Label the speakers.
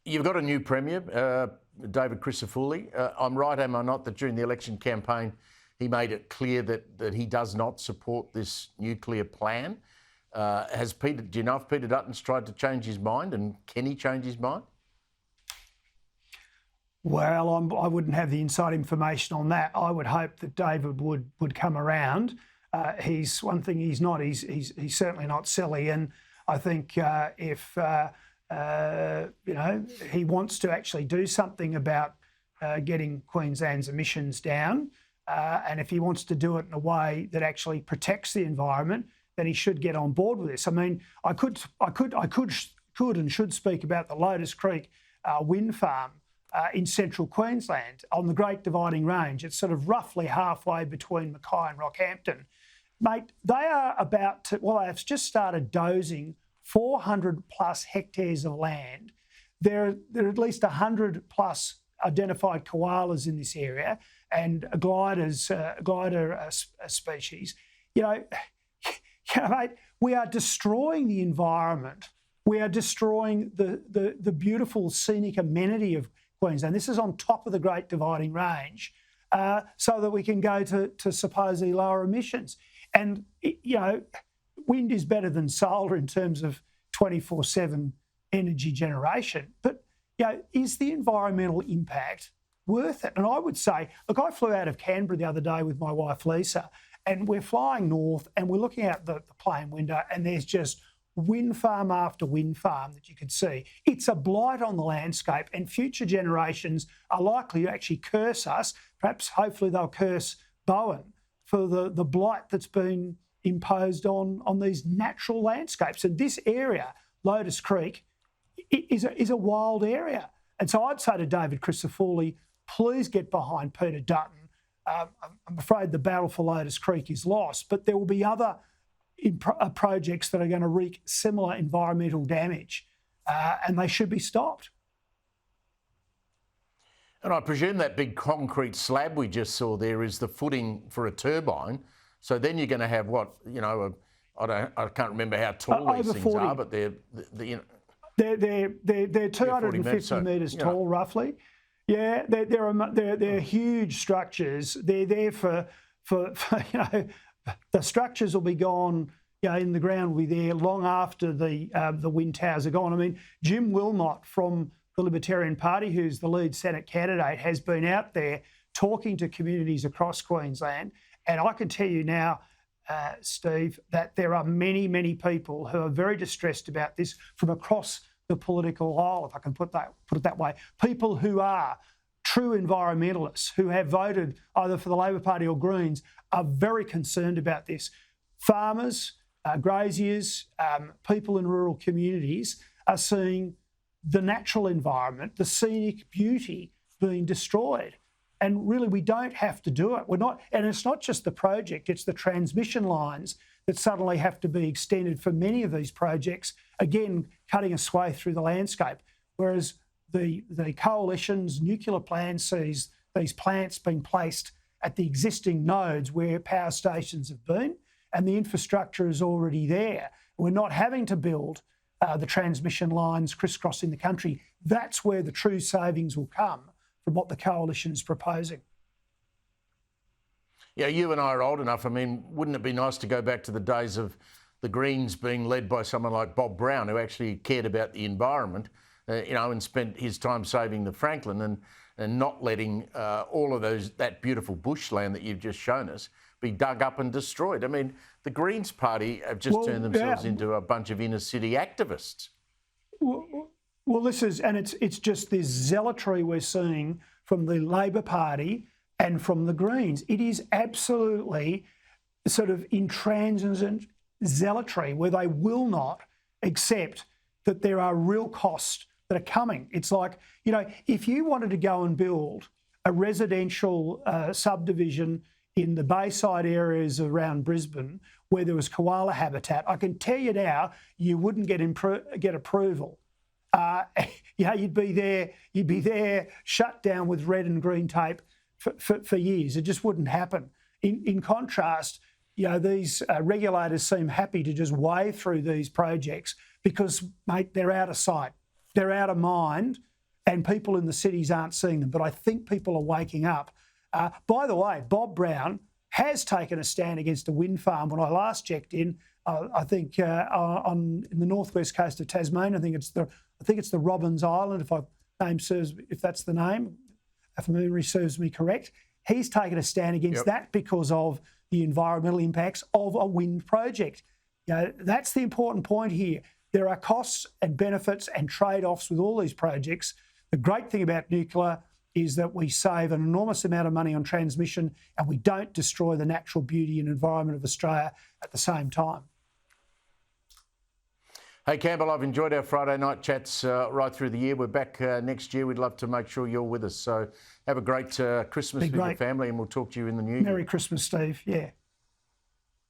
Speaker 1: You've got a new Premier, David Crisafulli. I'm right, am I not, that during the election campaign he made it clear that he does not support this nuclear plan? Do you know if Peter Dutton's tried to change his mind, and can he change his mind?
Speaker 2: Well, I wouldn't have the inside information on that. I would hope that David would come around. He's one thing he's not. He's certainly not silly, and I think if he wants to actually do something about getting Queensland's emissions down, and if he wants to do it in a way that actually protects the environment, then he should get on board with this. I mean, I could and should speak about the Lotus Creek wind farm in central Queensland on the Great Dividing Range. It's sort of roughly halfway between Mackay and Rockhampton. Mate, they are about to, well, they've just started dozing 400 plus hectares of land. There are at least 100 plus identified koalas in this area and glider species. Mate, we are destroying the environment. We are destroying the beautiful scenic amenity of Queensland. This is on top of the Great Dividing Range, so that we can go to supposedly lower emissions. And, wind is better than solar in terms of 24/7 energy generation. But, is the environmental impact worth it? And I would say, look, I flew out of Canberra the other day with my wife, Lisa, and we're flying north and we're looking out the plane window and there's just wind farm after wind farm that you could see. It's a blight on the landscape, and future generations are likely to actually curse us. Perhaps, hopefully, they'll curse Bowen for the blight that's been imposed on these natural landscapes. And this area, Lotus Creek, is a wild area. And so I'd say to David Crisafulli, please get behind Peter Dutton. I'm afraid the battle for Lotus Creek is lost, but there will be other projects that are going to wreak similar environmental damage, and they should be stopped.
Speaker 1: And I presume that big concrete slab we just saw there is the footing for a turbine. So then you're going to have what, I can't remember how tall these things
Speaker 2: 40.
Speaker 1: are, but they're
Speaker 2: 250 metres tall, roughly. Yeah, they're huge structures. They're there for the structures will be gone, in the ground will be there long after the wind towers are gone. I mean, Jim Wilmot from the Libertarian Party, who's the lead Senate candidate, has been out there talking to communities across Queensland. And I can tell you now, Steve, that there are many, many people who are very distressed about this from across the political aisle, if I can put it that way. People who are true environmentalists, who have voted either for the Labor Party or Greens, are very concerned about this. Farmers, graziers, people in rural communities are seeing the natural environment, the scenic beauty being destroyed. And really, we don't have to do it. And it's not just the project, it's the transmission lines that suddenly have to be extended for many of these projects, again, cutting a swathe through the landscape. Whereas the coalition's nuclear plan sees these plants being placed at the existing nodes where power stations have been, and the infrastructure is already there. We're not having to build the transmission lines crisscrossing the country. That's where the true savings will come from what the coalition is proposing.
Speaker 1: Yeah, you and I are old enough. I mean, wouldn't it be nice to go back to the days of the Greens being led by someone like Bob Brown, who actually cared about the environment, and spent his time saving the Franklin and not letting all of that beautiful bushland that you've just shown us be dug up and destroyed. I mean, the Greens party have just turned themselves into a bunch of inner city activists.
Speaker 2: Well, it's just this zealotry we're seeing from the Labor Party and from the Greens. It is absolutely sort of intransigent zealotry where they will not accept that there are real costs that are coming. It's like, if you wanted to go and build a residential subdivision in the Bayside areas around Brisbane where there was koala habitat, I can tell you now, you wouldn't get approval. You'd be there shut down with red and green tape for years. It just wouldn't happen. In contrast, these regulators seem happy to just wade through these projects because, mate, they're out of sight, they're out of mind, and people in the cities aren't seeing them. But I think people are waking up. By the way, Bob Brown has taken a stand against a wind farm. When I last checked in, I think in the northwest coast of Tasmania, I think it's the Robbins Island, if that's the name, if memory serves me correct. He's taken a stand against that because of the environmental impacts of a wind project. That's the important point here. There are costs and benefits and trade-offs with all these projects. The great thing about nuclear is that we save an enormous amount of money on transmission and we don't destroy the natural beauty and environment of Australia at the same time.
Speaker 1: Hey, Campbell, I've enjoyed our Friday night chats right through the year. We're back next year. We'd love to make sure you're with us. So have a great Christmas with your family and we'll talk to you in the new year.
Speaker 2: Merry Christmas, Steve. Yeah.